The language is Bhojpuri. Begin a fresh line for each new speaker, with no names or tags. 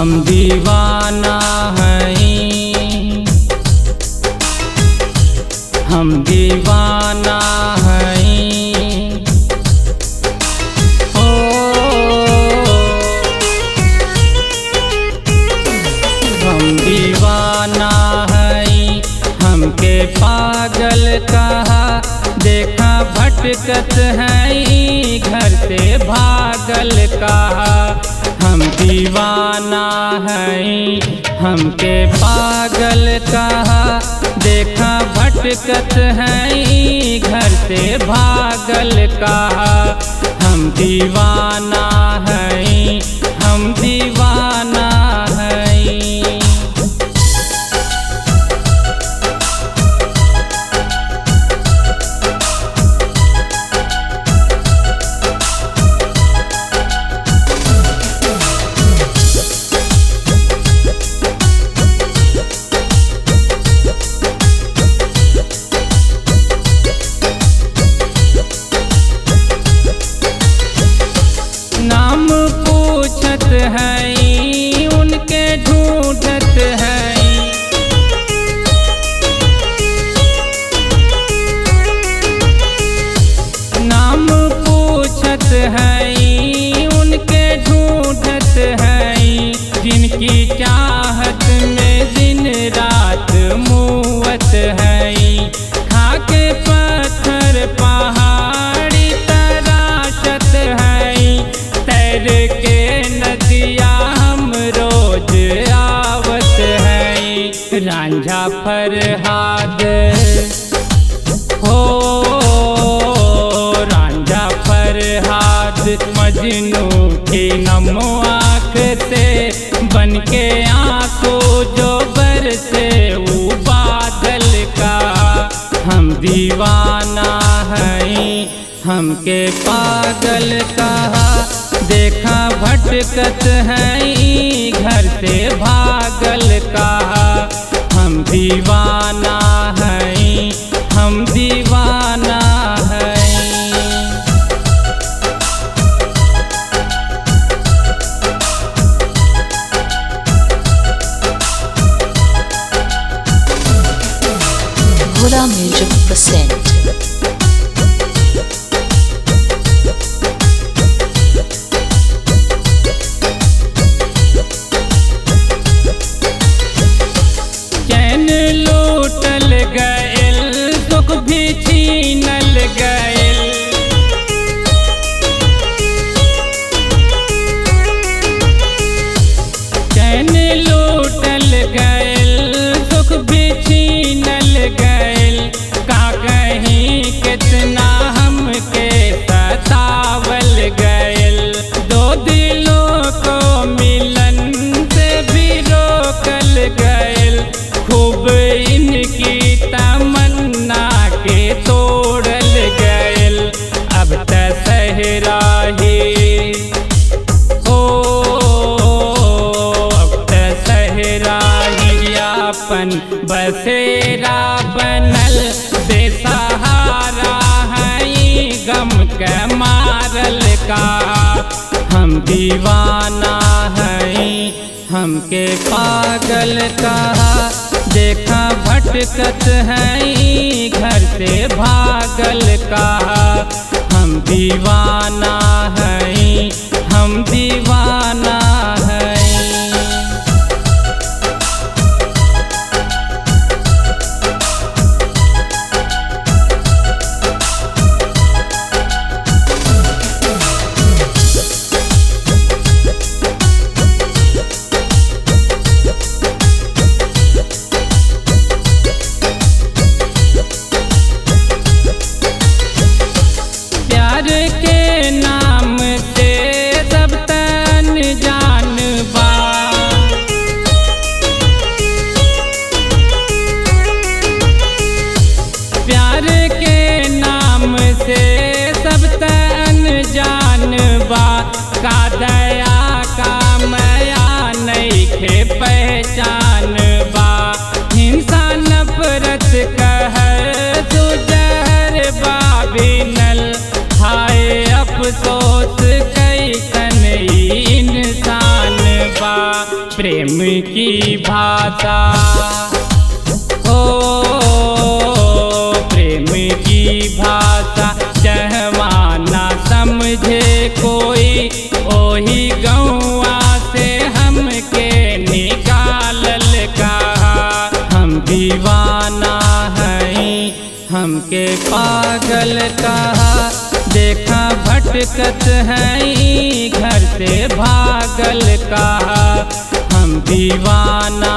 हम दीवाना हैं, हम दीवाना हैं। ओ हम दीवाना हैं, हमके पागल कहा, देखा भटकत हैं घर से भागल कहा। हम दीवाना हैं, हमके पागल कहा, देखा भटकत हैं घर से भागल कहा। हम दीवाना हैं, हम दीवाना हैं। नाम पूछत हैं, उनके ढूंढत हैं। नाम पूछत हैं, उनके ढूंढत हैं। जिनकी चाहत में दिन रात मुवत हैं। खाके पत्थर पहाड़ी तराशत हैं। तैर के नदिया हम रोज आवत हैं। रांझा फरहाद हो, रांझा फरहाद मजनू की नमो आँख से बनके आंसू जो बरसे वो बादल का। हम दीवाना हैं, हमके पागल कहा, देखा भटकत हैं घर से भागल कहा। हम दीवाना हैं, हम दीवाना हैं।
Huda Music present
चैन लूटल गइल, सुख भी छीनल गइल। चैन लूटल गइल, सुख भी छीनल गइल। का कहीं कितना हमके सतावल गइल। दो दिलों को मिलन से भी रोकल गइल। खूब इनकी तमन्ना के तोड़ल गइल। अब त सहराही हो, अब त सहराही अपन बसेरा बनल। बेसहारा हैं गम के मारल का। हम दीवाना हैं, हमके पागल कहा, देखा भटकत हैं घर से भागल कहा। हम दीवाना हैं, हम दीवाना हैं। प्यार के नाम से सब तन जान बा। प्यार के नाम से सब तन जान बा। का दया का माया नइखे पहचान बा। हिंसा नफरत कहर सुजहर बाबिनल। हाय अफसोस कैसन इंसान बा। प्रेम की भाषा। ओ प्रेम की भाषा कहवाना समझे कोई, ओही गौआ से हमके निकालल कहा। हम दीवाना हैं हमके पागल कहा, देखा भटकत हैं घर से भागल कहा। हम दीवाना